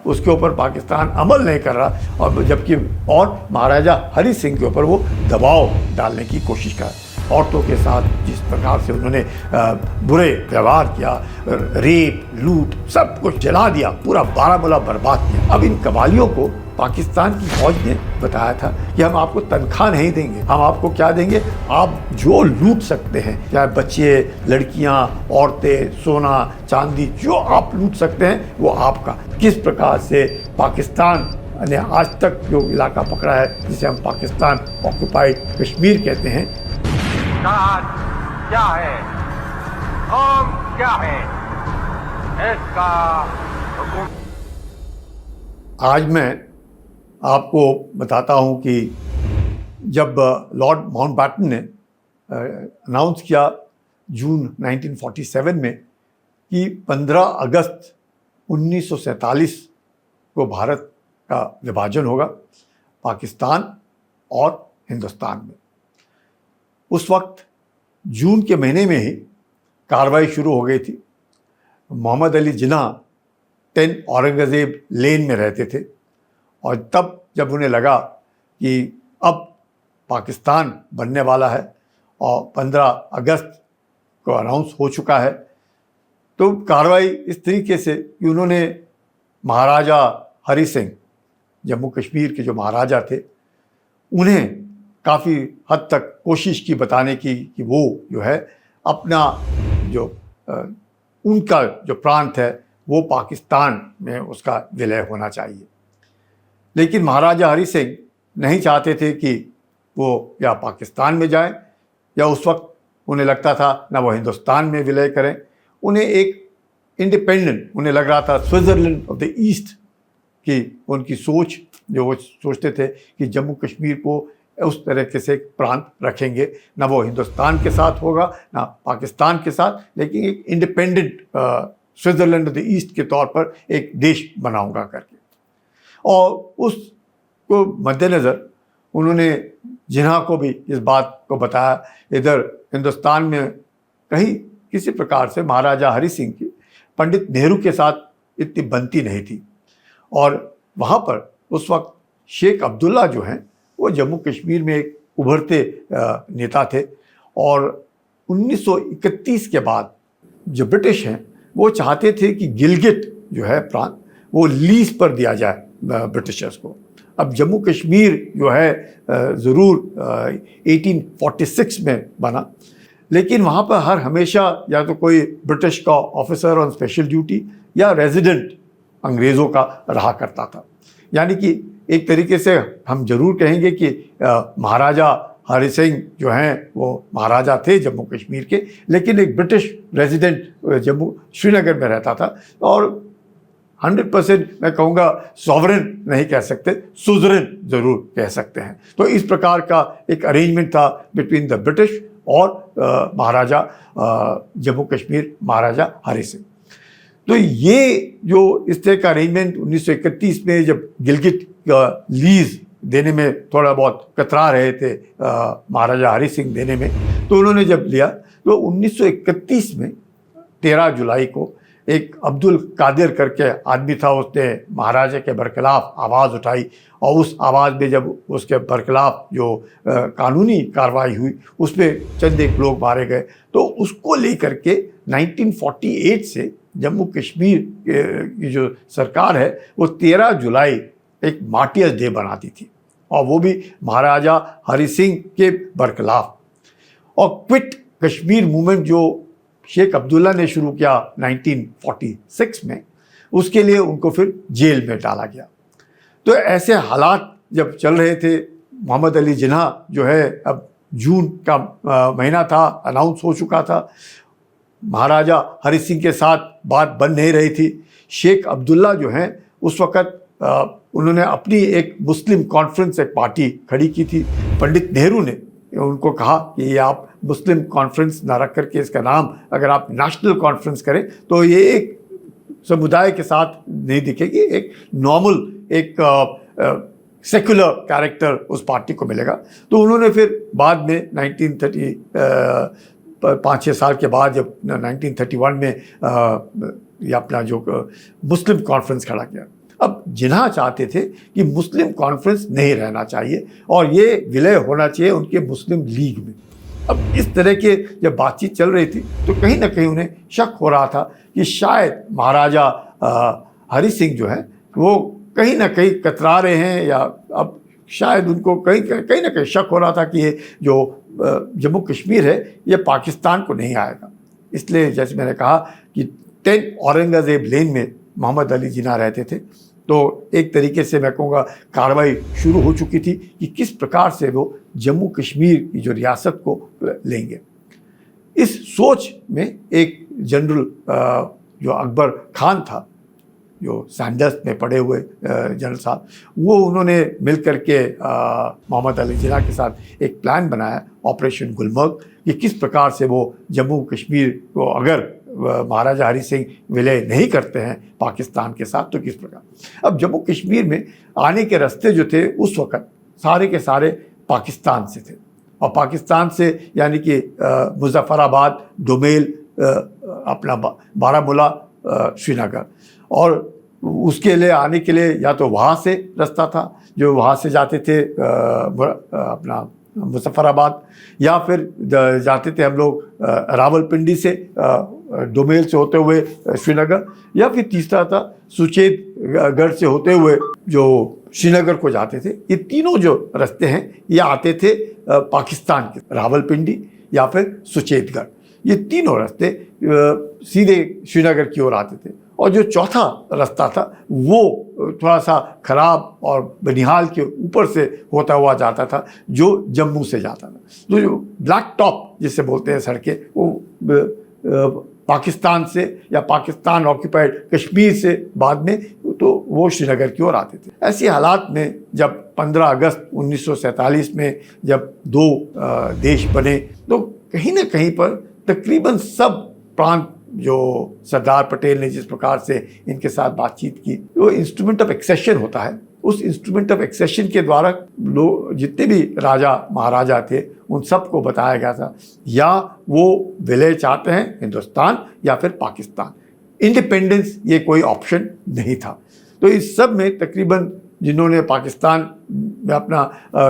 उसके ऊपर पाकिस्तान अमल नहीं कर रहा, और जबकि और महाराजा हरि सिंह के ऊपर वो दबाव डालने की कोशिश कर, औरतों के साथ जिस प्रकार से उन्होंने बुरे व्यवहार किया, रेप, लूट, सब कुछ जला दिया, पूरा बारामूला बर्बाद किया। अब इन कबालियों को पाकिस्तान की फौज ने बताया था कि हम आपको तनख्वाह नहीं देंगे, हम आपको क्या देंगे, आप जो लूट सकते हैं, चाहे बच्चे, लड़कियां, औरतें, सोना चांदी, जो आप लूट सकते हैं वो आपका। किस प्रकार से पाकिस्तान ने आज तक जो इलाका पकड़ा है, जिसे हम पाकिस्तान ऑक्युपाइड कश्मीर कहते हैं, क्या है, कौम क्या है, इसका हुक्म। आज मैं आपको बताता हूं कि जब लॉर्ड माउंटबैटन ने अनाउंस किया जून 1947 में कि 15 अगस्त 1947 को भारत का विभाजन होगा पाकिस्तान और हिंदुस्तान में, उस वक्त जून के महीने में ही कार्रवाई शुरू हो गई थी। मोहम्मद अली जिन्ना 10 औरंगज़ेब लेन में रहते थे, और तब जब उन्हें लगा कि अब पाकिस्तान बनने वाला है और 15 अगस्त को अनाउंस हो चुका है, तो कार्रवाई इस तरीके से कि उन्होंने महाराजा हरि सिंह, जम्मू कश्मीर के जो महाराजा थे, उन्हें काफ़ी हद तक कोशिश की बताने की कि वो जो है अपना जो उनका जो प्रांत है वो पाकिस्तान में उसका विलय होना चाहिए। लेकिन महाराजा हरि सिंह नहीं चाहते थे कि वो या पाकिस्तान में जाएं, या उस वक्त उन्हें लगता था ना वो हिंदुस्तान में विलय करें। उन्हें एक इंडिपेंडेंट, उन्हें लग रहा था स्विट्ज़रलैंड ऑफ द ईस्ट की उनकी सोच, जो वो सोचते थे कि जम्मू कश्मीर को उस तरीके से एक प्रांत रखेंगे, ना वो हिंदुस्तान के साथ होगा ना पाकिस्तान के साथ, लेकिन एक independent Switzerland of the east के तौर पर एक देश बनाऊंगा करके। और उसको मद्देनज़र उन्होंने जिन्ना को भी इस बात को बताया। इधर हिंदुस्तान में कहीं किसी प्रकार से महाराजा हरि सिंह की पंडित नेहरू के साथ इतनी बनती नहीं थी, और वहाँ पर उस वक्त शेख अब्दुल्ला जो हैं वो जम्मू कश्मीर में एक उभरते नेता थे। और 1931 के बाद जो ब्रिटिश हैं वो चाहते थे कि गिलगिट जो है प्रांत वो लीज पर दिया जाए ब्रिटिशर्स को। अब जम्मू कश्मीर जो है ज़रूर 1846 में बना, लेकिन वहाँ पर हर हमेशा या तो कोई ब्रिटिश का ऑफिसर ऑन स्पेशल ड्यूटी या रेजिडेंट अंग्रेज़ों का रहा करता था। यानी कि एक तरीके से हम जरूर कहेंगे कि महाराजा हरि सिंह जो हैं वो महाराजा थे जम्मू कश्मीर के, लेकिन एक ब्रिटिश रेजिडेंट जम्मू श्रीनगर में रहता था, और 100% मैं कहूँगा सॉवरेन नहीं कह सकते, सुजरेन ज़रूर कह सकते हैं। तो इस प्रकार का एक अरेंजमेंट था बिटवीन द ब्रिटिश और महाराजा जम्मू कश्मीर महाराजा हरि सिंह। तो ये जो इस तरह का अरेंजमेंट 1931 में जब गिलगिट लीज देने में थोड़ा बहुत कतरा रहे थे महाराजा हरि सिंह देने में, तो उन्होंने जब लिया तो 1931 में 13 जुलाई को एक अब्दुल कादिर करके आदमी था, उसने महाराजा के बरखिलाफ आवाज़ उठाई, और उस आवाज़ में जब उसके बरखिलाफ जो कानूनी कार्रवाई हुई उसमें चंद एक लोग मारे गए। तो उसको लेकर के 1948 से जम्मू कश्मीर की जो सरकार है वो 13 जुलाई एक मार्टियर्स डे बनाती थी, और वो भी महाराजा हरि सिंह के बरखिलाफ। और क्विट कश्मीर मूवमेंट जो शेख अब्दुल्ला ने शुरू किया 1946 में, उसके लिए उनको फिर जेल में डाला गया। तो ऐसे हालात जब चल रहे थे, मोहम्मद अली जिन्ना जो है अब जून का महीना था, अनाउंस हो चुका था, महाराजा हरि सिंह के साथ बात बन नहीं रही थी। शेख अब्दुल्ला जो हैं उस वक़्त उन्होंने अपनी एक मुस्लिम कॉन्फ्रेंस, एक पार्टी खड़ी की थी। पंडित नेहरू ने उनको कहा कि ये आप मुस्लिम कॉन्फ्रेंस ना रख करके इसका नाम अगर आप नेशनल कॉन्फ्रेंस करें तो ये एक समुदाय के साथ नहीं दिखेगी, एक नॉर्मल एक सेकुलर कैरेक्टर उस पार्टी को मिलेगा। तो उन्होंने फिर बाद में 1930 5-6 साल के बाद जब 1931 में ये अपना जो मुस्लिम कॉन्फ्रेंस खड़ा किया, अब जिन्ना चाहते थे कि मुस्लिम कॉन्फ्रेंस नहीं रहना चाहिए और ये विलय होना चाहिए उनके मुस्लिम लीग में। अब इस तरह के जब बातचीत चल रही थी तो कहीं ना कहीं उन्हें शक हो रहा था कि शायद महाराजा हरि सिंह जो है वो कहीं ना कहीं कतरा रहे हैं, या अब शायद उनको कहीं ना कहीं शक हो रहा था कि ये जो जम्मू कश्मीर है ये पाकिस्तान को नहीं आएगा। इसलिए जैसे मैंने कहा कि 10 औरंगजेब लेन में मोहम्मद अली जिन्ना रहते थे, तो एक तरीके से मैं कहूँगा कार्रवाई शुरू हो चुकी थी कि किस प्रकार से वो जम्मू कश्मीर की जो रियासत को लेंगे। इस सोच में एक जनरल जो अकबर खान था, जो सैंडर्स में पढ़े हुए जनरल साहब, वो उन्होंने मिल करके मोहम्मद अली जिन्ना के साथ एक प्लान बनाया ऑपरेशन गुलमर्ग, कि किस प्रकार से वो जम्मू कश्मीर को अगर महाराजा हरि सिंह विलय नहीं करते हैं पाकिस्तान के साथ तो किस प्रकार। अब जम्मू कश्मीर में आने के रास्ते जो थे उस वक़्त सारे के सारे पाकिस्तान से थे, और पाकिस्तान से यानी कि मुजफ्फराबाद, डोमेल, अपना बारामूला, श्रीनगर, और उसके लिए आने के लिए या तो वहाँ से रास्ता था जो वहाँ से जाते थे अपना मुजफ्फराबाद, या फिर जाते थे हम लोग रावलपिंडी से डोमेल से होते हुए श्रीनगर, या फिर तीसरा था सुचेतगढ़ से होते हुए जो श्रीनगर को जाते थे। ये तीनों जो रास्ते हैं ये आते थे पाकिस्तान के, रावलपिंडी या फिर सुचेतगढ़, ये तीनों रास्ते सीधे श्रीनगर की ओर आते थे। और जो चौथा रास्ता था वो थोड़ा सा ख़राब और बनिहाल के ऊपर से होता हुआ जाता था, जो जम्मू से जाता था। तो जो ब्लैक टॉप जिसे बोलते हैं सड़कें, वो पाकिस्तान से या पाकिस्तान ऑक्यूपाइड कश्मीर से बाद में तो वो श्रीनगर की ओर आते थे। ऐसी हालात में जब 15 अगस्त 1947 में जब दो देश बने, तो कहीं ना कहीं पर तकरीबन सब प्रांत जो सरदार पटेल ने जिस प्रकार से इनके साथ बातचीत की, वो इंस्ट्रूमेंट ऑफ एक्सेशन होता है, उस इंस्ट्रूमेंट ऑफ एक्सेशन के द्वारा लोग जितने भी राजा महाराजा थे उन सबको बताया गया था या वो विलय चाहते हैं हिंदुस्तान या फिर पाकिस्तान, इंडिपेंडेंस ये कोई ऑप्शन नहीं था। तो इस सब में तकरीबन जिन्होंने पाकिस्तान में अपना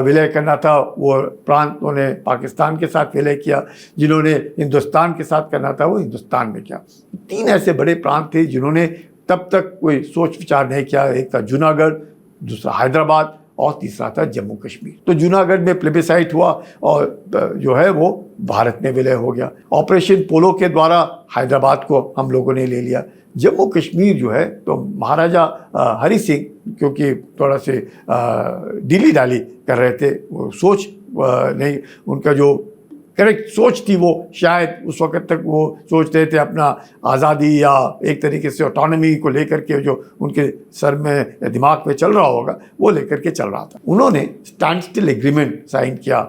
विलय करना था वो प्रांतों ने पाकिस्तान के साथ विलय किया, जिन्होंने हिंदुस्तान के साथ करना था वो हिंदुस्तान में किया। 3 ऐसे बड़े प्रांत थे जिन्होंने तब तक कोई सोच विचार नहीं किया। एक था जूनागढ़, दूसरा हैदराबाद और तीसरा था जम्मू कश्मीर। तो जूनागढ़ में प्लेबिसाइट हुआ और जो है वो भारत में विलय हो गया। ऑपरेशन पोलो के द्वारा हैदराबाद को हम लोगों ने ले लिया। जम्मू कश्मीर जो है तो महाराजा हरि सिंह क्योंकि थोड़ा से डीली डाली कर रहे थे, वो सोच नहीं, उनका जो करेक्ट सोच थी वो शायद उस वक्त तक वो सोच रहे थे अपना आज़ादी या एक तरीके से ऑटोनॉमी को लेकर के जो उनके सर में दिमाग में चल रहा होगा वो लेकर के चल रहा था। उन्होंने स्टैंड स्टिल एग्रीमेंट साइन किया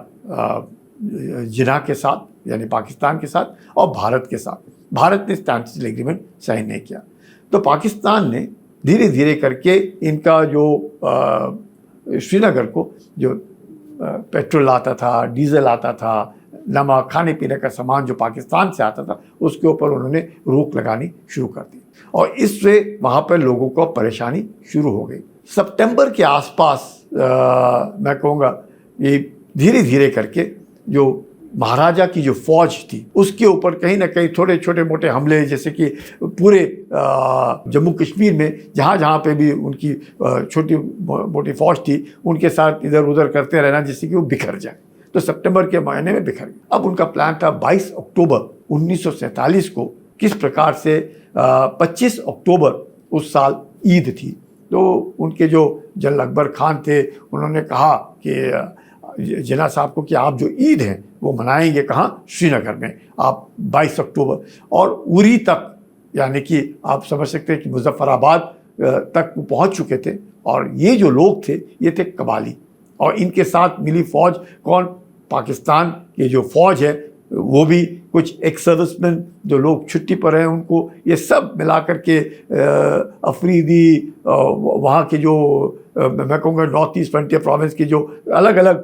जिन्ना के साथ यानी पाकिस्तान के साथ और भारत के साथ। भारत ने स्टैंड स्टिल एग्रीमेंट साइन नहीं किया। तो पाकिस्तान ने धीरे धीरे करके इनका जो श्रीनगर को जो पेट्रोल आता था, डीजल आता था, नमक, खाने पीने का सामान जो पाकिस्तान से आता था उसके ऊपर उन्होंने रोक लगानी शुरू कर दी और इससे वहाँ पर लोगों को परेशानी शुरू हो गई। सितंबर के आसपास मैं कहूँगा ये धीरे धीरे करके जो महाराजा की जो फौज थी उसके ऊपर कहीं ना कहीं थोड़े छोटे मोटे हमले, जैसे कि पूरे जम्मू कश्मीर में जहाँ जहाँ पे भी उनकी छोटी मोटी फौज थी उनके साथ इधर उधर करते रहना जिससे कि वो बिखर जाए। तो सितंबर के महीने में बिखर गई। अब उनका प्लान था 22 अक्टूबर 1947 को किस प्रकार से 25 अक्टूबर उस साल ईद थी। तो उनके जो जनरल अकबर खान थे उन्होंने कहा कि जिन्ना साहब को कि आप जो ईद है वो मनाएंगे कहाँ, श्रीनगर में आप 22 अक्टूबर और उरी तक, यानी कि आप समझ सकते हैं कि मुजफ्फराबाद तक वो पहुँच चुके थे। और ये जो लोग थे ये थे कबाली और इनके साथ मिली फौज कौन, पाकिस्तान की जो फौज है वो भी कुछ एक्स सर्विसमैन जो लोग छुट्टी पर हैं उनको, ये सब मिलाकर के अफरीदी वहाँ के जो मैं कहूँगा नॉर्थ ईस्ट फ्रंटियर प्रोविंस की जो अलग अलग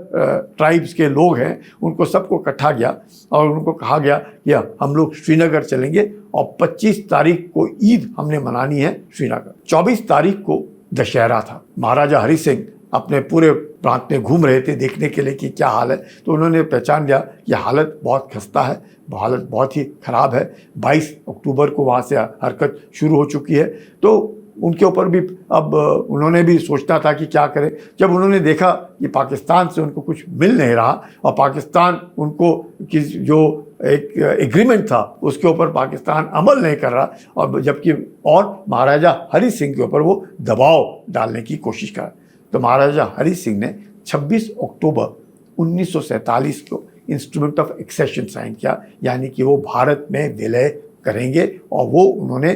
ट्राइब्स के लोग हैं उनको सबको इकट्ठा गया और उनको कहा गया कि हम लोग श्रीनगर चलेंगे और 25 तारीख को ईद हमने मनानी है श्रीनगर। 24 तारीख को दशहरा था। महाराजा हरि सिंह अपने पूरे प्रांत में घूम रहे थे देखने के लिए कि क्या हाल है, तो उन्होंने पहचान लिया कि हालत बहुत खस्ता है, हालत बहुत ही ख़राब है। 22 अक्टूबर को वहाँ से हरकत शुरू हो चुकी है। तो उनके ऊपर भी अब उन्होंने भी सोचना था कि क्या करें। जब उन्होंने देखा कि पाकिस्तान से उनको कुछ मिल नहीं रहा और पाकिस्तान उनको कि जो एक एग्रीमेंट था उसके ऊपर पाकिस्तान अमल नहीं कर रहा, और जबकि और महाराजा हरि सिंह के ऊपर वो दबाव डालने की कोशिश कर, तो महाराजा हरि सिंह ने 26 अक्टूबर 1947 को इंस्ट्रूमेंट ऑफ एक्सेशन साइन किया, यानी कि वो भारत में विलय करेंगे। और वो उन्होंने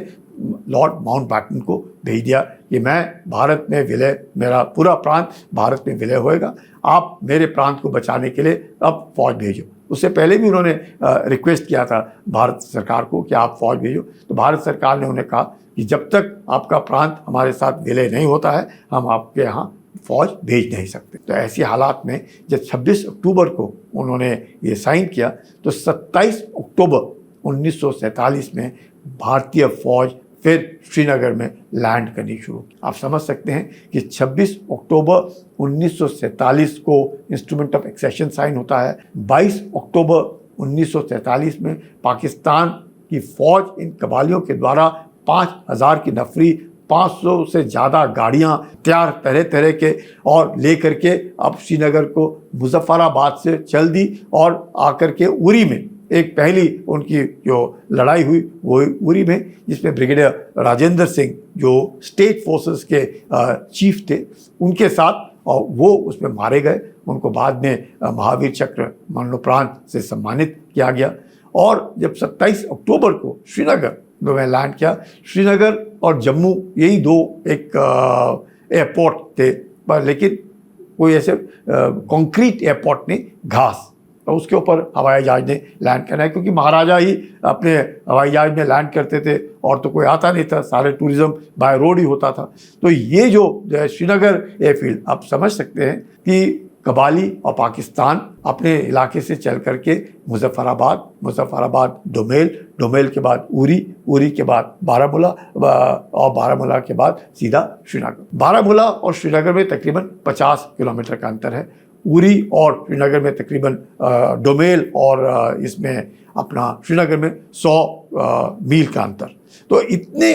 लॉर्ड माउंटबैटन को भेज दिया कि मैं भारत में विलय, मेरा पूरा प्रांत भारत में विलय होएगा, आप मेरे प्रांत को बचाने के लिए अब फौज भेजो। उससे पहले भी उन्होंने रिक्वेस्ट किया था भारत सरकार को कि आप फौज भेजो, तो भारत सरकार ने उन्हें कहा कि जब तक आपका प्रांत हमारे साथ विलय नहीं होता है हम आपके यहाँ फौज भेज नहीं सकते। तो ऐसी हालात में जब 26 अक्टूबर को उन्होंने ये साइन किया, तो 27 अक्टूबर 1947 में भारतीय फौज फिर श्रीनगर में लैंड करनी शुरू की। आप समझ सकते हैं कि 26 अक्टूबर 1947 को इंस्ट्रूमेंट ऑफ एक्सेशन साइन होता है। 22 अक्टूबर 1947 में पाकिस्तान की फौज इन कबालियों के द्वारा 5000 की नफरी, 500 से ज़्यादा गाड़ियाँ तैयार तरह तरह के और लेकर के अब श्रीनगर को मुजफ्फराबाद से चल दी और आकर के उरी में एक पहली उनकी जो लड़ाई हुई वो उरी में, जिसमें ब्रिगेडियर राजेंद्र सिंह जो स्टेट फोर्सेस के चीफ थे उनके साथ, और वो उसमें मारे गए। उनको बाद में महावीर चक्र मरणोपरांत से सम्मानित किया गया। और जब 27 अक्टूबर को श्रीनगर में लैंड किया, श्रीनगर और जम्मू यही दो एक एयरपोर्ट थे, पर लेकिन कोई ऐसे कंक्रीट एयरपोर्ट नहीं, घास, तो उसके ऊपर हवाई जहाज ने लैंड करना है, क्योंकि महाराजा ही अपने हवाई जहाज में लैंड करते थे और तो कोई आता नहीं था, सारे टूरिज्म बाय रोड ही होता था। तो ये जो श्रीनगर एयरफील्ड, आप समझ सकते हैं कि कबाली और पाकिस्तान अपने इलाके से चल करके मुजफ्फराबाद डोमेल के बाद उरी के बाद बारामूला और बारामूला के बाद सीधा श्रीनगर। बारामूला और श्रीनगर में तकरीबन 50 किलोमीटर का अंतर है। उरी और श्रीनगर में तकरीबन डोमेल और इसमें अपना श्रीनगर में 100 मील का अंतर। तो इतने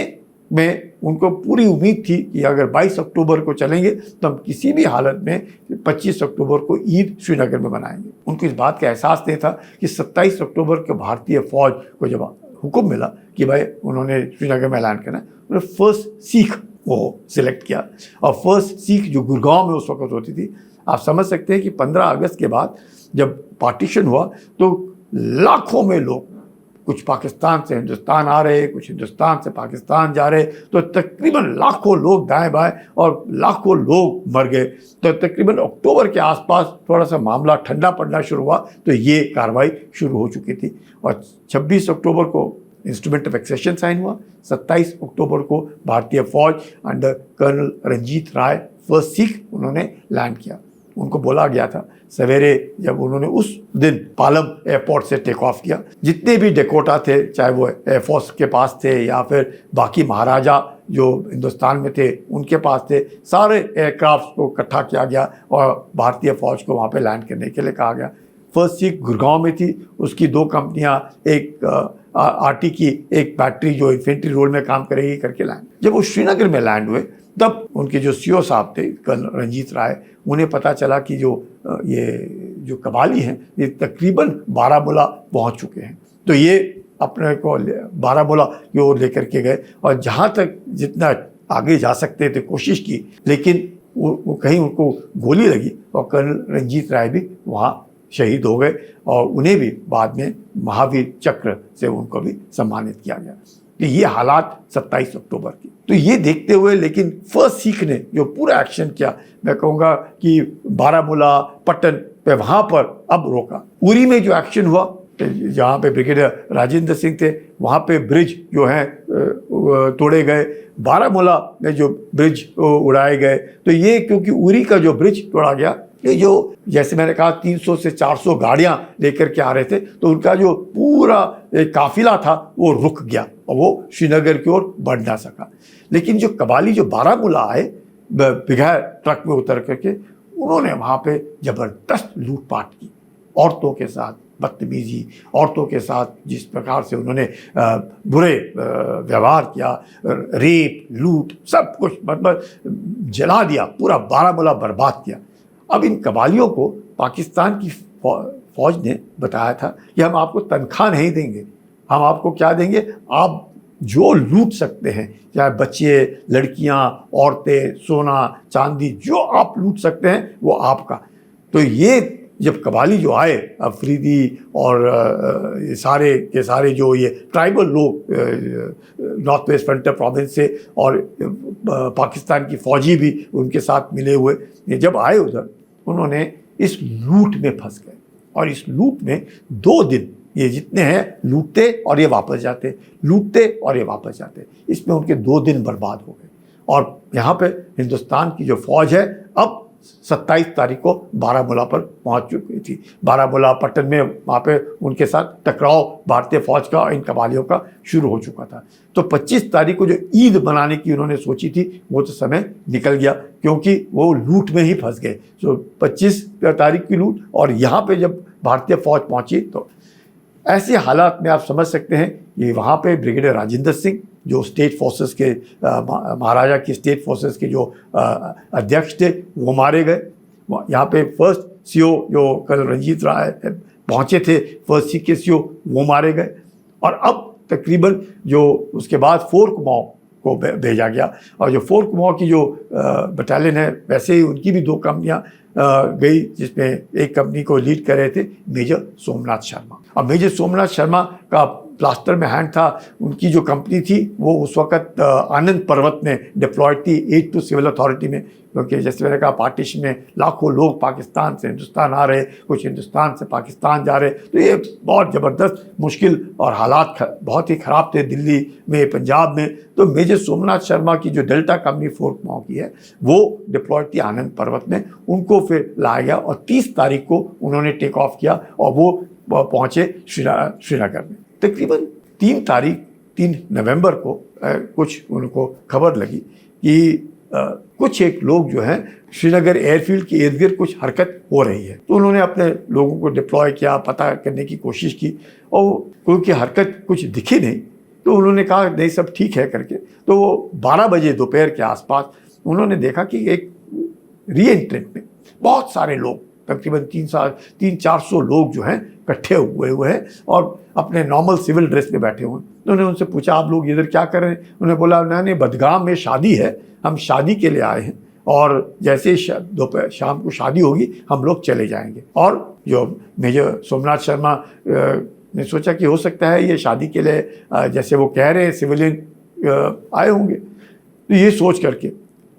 में उनको पूरी उम्मीद थी कि अगर 22 अक्टूबर को चलेंगे तो हम किसी भी हालत में 25 अक्टूबर को ईद श्रीनगर में मनाएंगे। उनको इस बात का एहसास नहीं था कि 27 अक्टूबर को भारतीय फौज को जब हुक्म मिला कि भाई उन्होंने श्रीनगर में ऐलान करना है, उन्होंने फर्स्ट सीख वो सिलेक्ट किया। और फर्स्ट सीख जो गुड़गांव में उस वक्त होती थी, आप समझ सकते हैं कि 15 अगस्त के बाद जब पार्टीशन हुआ तो लाखों में लोग, कुछ पाकिस्तान से हिंदुस्तान आ रहे, कुछ हिंदुस्तान से पाकिस्तान जा रहे, तो तकरीबन लाखों लोग दाएं बाएं और लाखों लोग मर गए। तो तकरीबन अक्टूबर के आसपास थोड़ा सा मामला ठंडा पड़ना शुरू हुआ, तो ये कार्रवाई शुरू हो चुकी थी। और 26 अक्टूबर को इंस्ट्रूमेंट ऑफ एक्सेशन साइन हुआ। 27 अक्टूबर को भारतीय फौज अंडर कर्नल रंजीत राय फर्स्ट सिख उन्होंने लैंड किया। उनको बोला गया था सवेरे, जब उन्होंने उस दिन पालम एयरपोर्ट से टेक ऑफ किया, जितने भी डेकोटा थे, चाहे वो एयरफोर्स के पास थे या फिर बाकी महाराजा जो हिंदुस्तान में थे उनके पास थे, सारे एयरक्राफ्ट को इकट्ठा किया गया और भारतीय फौज को वहाँ पे लैंड करने के लिए कहा गया। फर्स्ट सिख गुड़गांव में थी, उसकी 2 कंपनियाँ, एक आरटी की एक बैटरी जो इन्फेंट्री रोल में काम करेगी करके लैंड। जब वो श्रीनगर में लैंड हुए तब उनके जो सीओ साहब थे कर्नल रंजीत राय, उन्हें पता चला कि जो कबाली हैं ये तकरीबन बारामूला पहुंच चुके हैं। तो ये अपने को बारामूला की ओर लेकर के गए और जहां तक जितना आगे जा सकते थे कोशिश की, लेकिन वो कहीं उनको गोली लगी और कर्नल रंजीत राय भी वहाँ शहीद हो गए और उन्हें भी बाद में महावीर चक्र से उनको भी सम्मानित किया गया। तो ये हालात 27 अक्टूबर की। तो ये देखते हुए लेकिन फर्स्ट सिख ने जो पूरा एक्शन किया, मैं कहूँगा कि बारामूला पट्टन पे वहाँ पर अब रोका। उरी में जो एक्शन हुआ, जहाँ पे ब्रिगेडियर राजेंद्र सिंह थे, वहाँ पे ब्रिज जो हैं तोड़े गए। बारामूला में जो ब्रिज उड़ाए गए, तो ये क्योंकि उरी का जो ब्रिज तोड़ा गया, ये जो जैसे मैंने कहा 300 से 400 गाड़ियां लेकर के आ रहे थे, तो उनका जो पूरा काफिला था वो रुक गया और वो श्रीनगर की ओर बढ़ ना सका। लेकिन जो कबाली जो बारामूला आए, बगैर ट्रक में उतर करके उन्होंने वहाँ पे ज़बरदस्त लूटपाट की, औरतों के साथ बदतमीजी, औरतों के साथ जिस प्रकार से उन्होंने बुरे व्यवहार किया, रेप, लूट, सब कुछ मतलब जला दिया, पूरा बारामूला बर्बाद किया। अब इन कबालियों को पाकिस्तान की फौज ने बताया था कि हम आपको तनख्वाह नहीं देंगे, हम आपको क्या देंगे, आप जो लूट सकते हैं, चाहे बच्चे, लड़कियां, औरतें, सोना चांदी, जो आप लूट सकते हैं वो आपका। तो ये जब कबाली जो आए, अफरीदी और ये सारे के सारे जो ये ट्राइबल लोग नॉर्थ वेस्ट फ्रंटियर प्रोविंस से और पाकिस्तान की फौजी भी उनके साथ मिले हुए, ये जब आए उधर, उन्होंने इस लूट में फंस गए। और इस लूट में 2 दिन ये जितने हैं लूटते और ये वापस जाते, लूटते और ये वापस जाते, इसमें उनके 2 दिन बर्बाद हो गए। और यहाँ पे हिंदुस्तान की जो फौज है अब 27 तारीख को बारामूला पर पहुंच चुकी थी। बारामूला पट्टन में वहाँ पे उनके साथ टकराव भारतीय फौज का इन कबालियों का शुरू हो चुका था। तो 25 तारीख को जो ईद मनाने की उन्होंने सोची थी वो तो समय निकल गया, क्योंकि वो लूट में ही फंस गए। तो 25 तारीख की लूट, और यहाँ पे जब भारतीय फौज पहुंची तो ऐसे हालात में आप समझ सकते हैं कि वहाँ पे ब्रिगेडियर राजेंद्र सिंह जो स्टेट फोर्सेस के महाराजा की स्टेट फोर्सेस के जो अध्यक्ष थे वो मारे गए। यहाँ पे फर्स्ट सीओ जो कल रंजीत राय पहुँचे थे, फर्स्ट सी के सीओ, वो मारे गए। और अब तकरीबन जो उसके बाद 4 कुमाऊं को भेजा गया, और जो 4 कुमाऊं की जो बटालियन है, वैसे ही उनकी भी 2 कंपनियाँ गई, जिसमें एक कंपनी को लीड कर रहे थे मेजर सोमनाथ शर्मा। अब मेजर सोमनाथ शर्मा का प्लास्टर में हैंड था, उनकी जो कंपनी थी वो उस वक्त आनंद पर्वत में डिप्लॉयड थी, एड टू सिविल अथॉरिटी में, क्योंकि जैसे मैंने कहा पार्टीशन में लाखों लोग पाकिस्तान से हिंदुस्तान आ रहे, कुछ हिंदुस्तान से पाकिस्तान जा रहे, तो ये बहुत ज़बरदस्त मुश्किल और हालात बहुत ही ख़राब थे दिल्ली में, पंजाब में। तो मेजर सोमनाथ शर्मा की जो डेल्टा कंपनी 4 कुमाऊं की है वो डिप्लॉयड थी आनंद पर्वत में, उनको फिर लाया गया और 30 तारीख को उन्होंने टेक ऑफ किया और वो पहुँचे श्रीनगर में। तकरीबन 3 नवंबर को कुछ उनको खबर लगी कि कुछ एक लोग जो हैं श्रीनगर एयरफील्ड के इर्द गिर्द कुछ हरकत हो रही है। तो उन्होंने अपने लोगों को डिप्लॉय किया, पता करने की कोशिश की, और क्योंकि हरकत कुछ दिखी नहीं तो उन्होंने कहा नहीं सब ठीक है करके। तो 12 बजे दोपहर के आसपास उन्होंने देखा कि एक री एंट्रेंट में बहुत सारे लोग, तकरीबन 300-400 लोग जो हैं इकट्ठे हुए हैं और अपने नॉर्मल सिविल ड्रेस में बैठे हुए हैं। तो उन्होंने उनसे पूछा आप लोग इधर क्या कर रहे हैं? उन्होंने बोला नहीं, बदगाम में शादी है, हम शादी के लिए आए हैं, और जैसे ही दोपहर शाम को शादी होगी हम लोग चले जाएंगे। और जो मेजर सोमनाथ शर्मा ने सोचा कि हो सकता है ये शादी के लिए जैसे वो कह रहे हैं सिविलियन आए होंगे, तो ये सोच करके,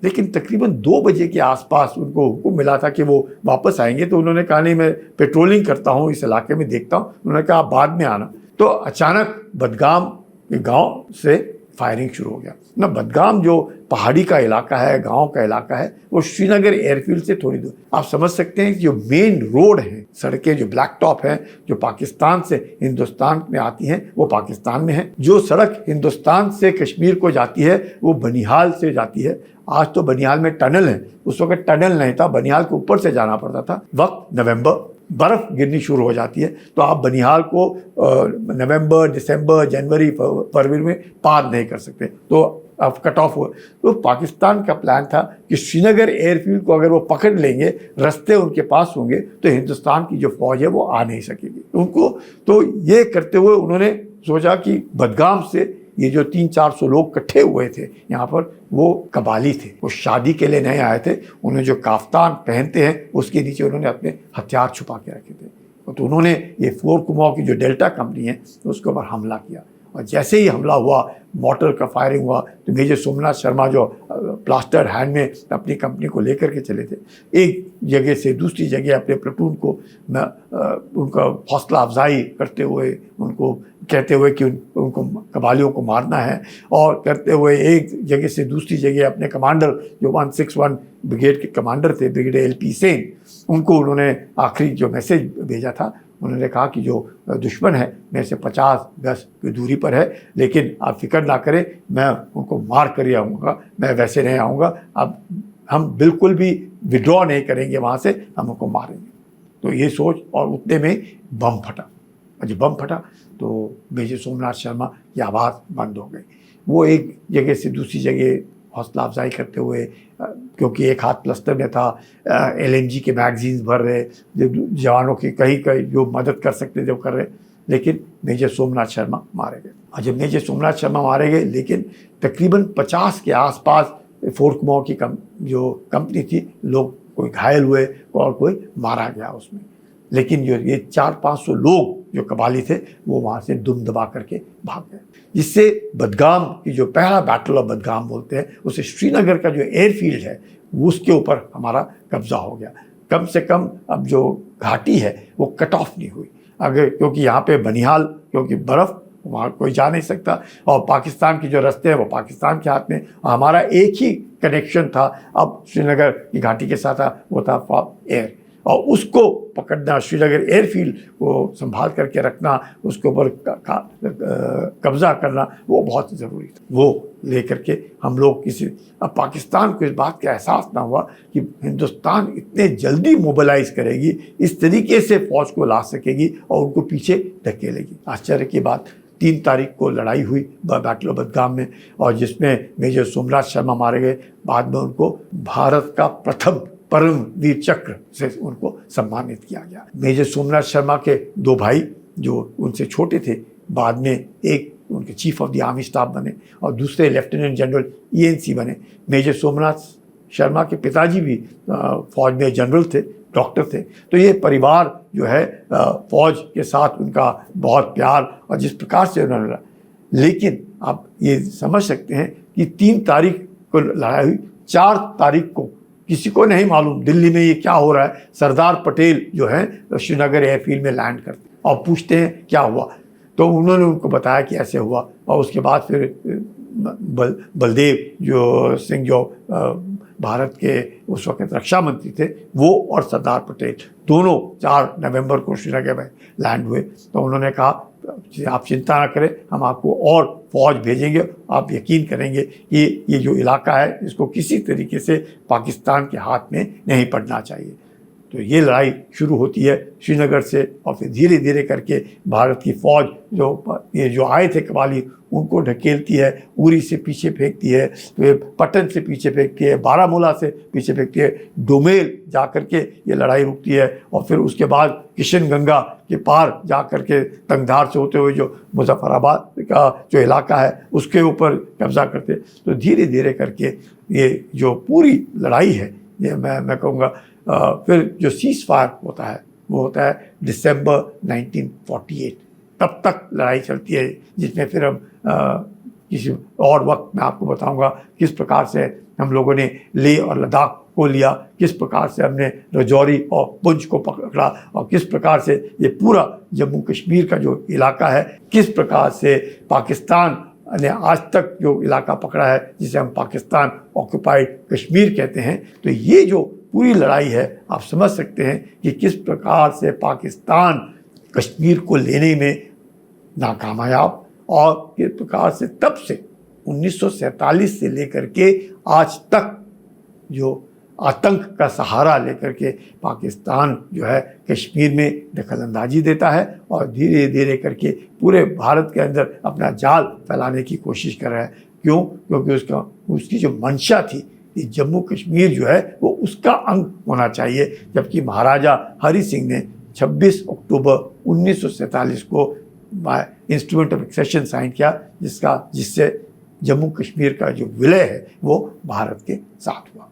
लेकिन तकरीबन 2 बजे के आसपास उनको हुक्म मिला था कि वो वापस आएंगे। तो उन्होंने कहा नहीं, मैं पेट्रोलिंग करता हूँ इस इलाके में, देखता हूँ। उन्होंने कहा आप बाद में आना। तो अचानक बदगाम के गांव से फायरिंग शुरू हो गया ना। बदगाम जो पहाड़ी का इलाका है, गांव का इलाका है, वो श्रीनगर एयरफील्ड से थोड़ी दूर। आप समझ सकते हैं कि जो मेन रोड है, सड़कें जो ब्लैक टॉप हैं, जो पाकिस्तान से हिंदुस्तान में आती हैं, वो पाकिस्तान में है। जो सड़क हिंदुस्तान से कश्मीर को जाती है वो बनिहाल से जाती है। आज तो बनिहाल में टनल है, उस वक्त टनल नहीं था, बनिहाल के ऊपर से जाना पड़ता था। वक्त नवंबर, बर्फ़ गिरनी शुरू हो जाती है, तो आप बनिहाल को नवंबर, दिसंबर, जनवरी, फरवरी में पार नहीं कर सकते, तो अब कट ऑफ हुआ। तो पाकिस्तान का प्लान था कि श्रीनगर एयरफील्ड को अगर वो पकड़ लेंगे, रास्ते उनके पास होंगे, तो हिंदुस्तान की जो फौज है वो आ नहीं सकेगी उनको। तो ये करते हुए उन्होंने सोचा कि बदगाम से ये जो 300-400 लोग इकट्ठे हुए थे यहाँ पर, वो कबाली थे, वो शादी के लिए नहीं आए थे। उन्होंने जो काफ्तान पहनते हैं उसके नीचे उन्होंने अपने हथियार छुपा के रखे थे। तो उन्होंने ये 4 कुमाऊं की जो डेल्टा कंपनी है उसके ऊपर हमला किया, और जैसे ही हमला हुआ, मॉर्टर का फायरिंग हुआ, तो मेजर सोमनाथ शर्मा जो प्लास्टर हैंड में अपनी कंपनी को लेकर के चले थे, एक जगह से दूसरी जगह अपने प्लेटून को उनका हौसला अफजाई करते हुए, उनको कहते हुए कि उनको कबालियों को मारना है, और करते हुए एक जगह से दूसरी जगह अपने कमांडर जो 161 ब्रिगेड के कमांडर थे, ब्रिगेडियर LP सेन, उनको उन्होंने आखिरी जो मैसेज भेजा था, उन्होंने कहा कि जो दुश्मन है मेरे से 50 गज की दूरी पर है, लेकिन आप फिक्र ना करें, मैं उनको मार कर ही आऊँगा, मैं वैसे नहीं आऊँगा। अब हम बिल्कुल भी विड्रॉ नहीं करेंगे वहाँ से, हम उनको मारेंगे। तो ये सोच, और उतने में बम फटा, और जब बम फटा तो मेजर सोमनाथ शर्मा की आवाज़ बंद हो गई। वो एक जगह से दूसरी जगह हौसला अफजाई करते हुए, क्योंकि एक हाथ प्लस्तर में था, LNG के मैगजीन्स भर रहे, जवानों की कहीं कहीं जो मदद कर सकते थे वो कर रहे, लेकिन मेजर सोमनाथ शर्मा मारे गए। और जब मेजर सोमनाथ शर्मा मारे गए, लेकिन तकरीबन 50 के आसपास फोर्ट मोर की जो कंपनी थी, लोग कोई घायल हुए और कोई मारा गया उसमें। लेकिन जो ये 400-500 लोग जो कबाली थे वो वहाँ से दुम दबा करके भाग गए, जिससे बदगाम की जो पहला बैटल ऑफ बदगाम बोलते हैं, उसे श्रीनगर का जो एयरफील्ड है उसके ऊपर हमारा कब्जा हो गया। कम से कम अब जो घाटी है वो कट ऑफ नहीं हुई, अगर क्योंकि यहाँ पे बनिहाल, क्योंकि बर्फ़ वहाँ कोई जा नहीं सकता, और पाकिस्तान के जो रास्ते हैं वो पाकिस्तान के हाथ में, हमारा एक ही कनेक्शन था अब श्रीनगर की घाटी के साथ, वो था एयर, और उसको पकड़ना, श्रीनगर एयरफील्ड को संभाल करके रखना, उसके ऊपर कब्ज़ा करना, वो बहुत ज़रूरी था। वो लेकर के हम लोग अब पाकिस्तान को इस बात का एहसास ना हुआ कि हिंदुस्तान इतने जल्दी मोबिलाइज करेगी, इस तरीके से फ़ौज को ला सकेगी और उनको पीछे धकेलेगी। आश्चर्य की बात, 3 तारीख को लड़ाई हुई बैटल ऑफ बदगाम में, और जिसमें मेजर सोमनाथ शर्मा मारे गए। बाद में उनको भारत का प्रथम परमवीर चक्र से उनको सम्मानित किया गया। मेजर सोमनाथ शर्मा के 2 भाई जो उनसे छोटे थे, बाद में एक उनके chief of the army staff बने और दूसरे लेफ्टिनेंट जनरल ENC बने। मेजर सोमनाथ शर्मा के पिताजी भी फौज में जनरल थे, डॉक्टर थे। तो ये परिवार जो है फौज के साथ उनका बहुत प्यार, और जिस प्रकार से उन्होंने, लेकिन आप ये समझ सकते हैं कि 3 तारीख को लड़ाई हुई, 4 तारीख को किसी को नहीं मालूम दिल्ली में ये क्या हो रहा है। सरदार पटेल जो है श्रीनगर एयरफील्ड में लैंड करते और पूछते हैं क्या हुआ, तो उन्होंने उनको बताया कि ऐसे हुआ। और उसके बाद फिर बलदेव जो सिंह जो भारत के उस वक्त रक्षा मंत्री थे, वो और सरदार पटेल दोनों 4 नवंबर को श्रीनगर में लैंड हुए। तो उन्होंने कहा आप चिंता ना करें, हम आपको और फौज भेजेंगे, आप यकीन करेंगे कि ये जो इलाका है इसको किसी तरीके से पाकिस्तान के हाथ में नहीं पड़ना चाहिए। तो ये लड़ाई शुरू होती है श्रीनगर से, और फिर धीरे धीरे करके भारत की फ़ौज जो आए थे कबाली, उनको ढकेलती है, उरी से पीछे फेंकती है, फिर पटन से पीछे फेंकती है, बारामूला से पीछे फेंकती है, डोमेल जा कर के ये लड़ाई रुकती है, और फिर उसके बाद किशन गंगा के पार जा कर के तंगधार से होते हुए जो मुजफ्फराबाद का जो इलाका है उसके ऊपर कब्जा करते। तो धीरे धीरे करके ये जो पूरी लड़ाई है, ये मैं कहूँगा फिर जो सीज़ फायर होता है वो होता है दिसंबर 1948, तब तक लड़ाई चलती है, जिसमें फिर हम किसी और वक्त में आपको बताऊंगा किस प्रकार से हम लोगों ने लेह और लद्दाख को लिया, किस प्रकार से हमने रजौरी और पुंछ को पकड़ा, और किस प्रकार से ये पूरा जम्मू कश्मीर का जो इलाका है, किस प्रकार से पाकिस्तान ने आज तक जो इलाका पकड़ा है, जिसे हम पाकिस्तान ऑक्युपाइड कश्मीर कहते हैं। तो ये जो पूरी लड़ाई है, आप समझ सकते हैं कि किस प्रकार से पाकिस्तान कश्मीर को लेने में नाकामयाब, और किस प्रकार से तब से 1947 से लेकर के आज तक जो आतंक का सहारा लेकर के पाकिस्तान जो है कश्मीर में दखलंदाजी देता है, और धीरे धीरे करके पूरे भारत के अंदर अपना जाल फैलाने की कोशिश कर रहा है। क्यों? क्योंकि उसकी जो मंशा थी कि जम्मू कश्मीर जो है वो उसका अंग होना चाहिए, जबकि महाराजा हरि सिंह ने 26 अक्टूबर 1947 को इंस्ट्रूमेंट ऑफ एक्सेशन साइन किया, जिससे जम्मू कश्मीर का जो विलय है वो भारत के साथ हुआ।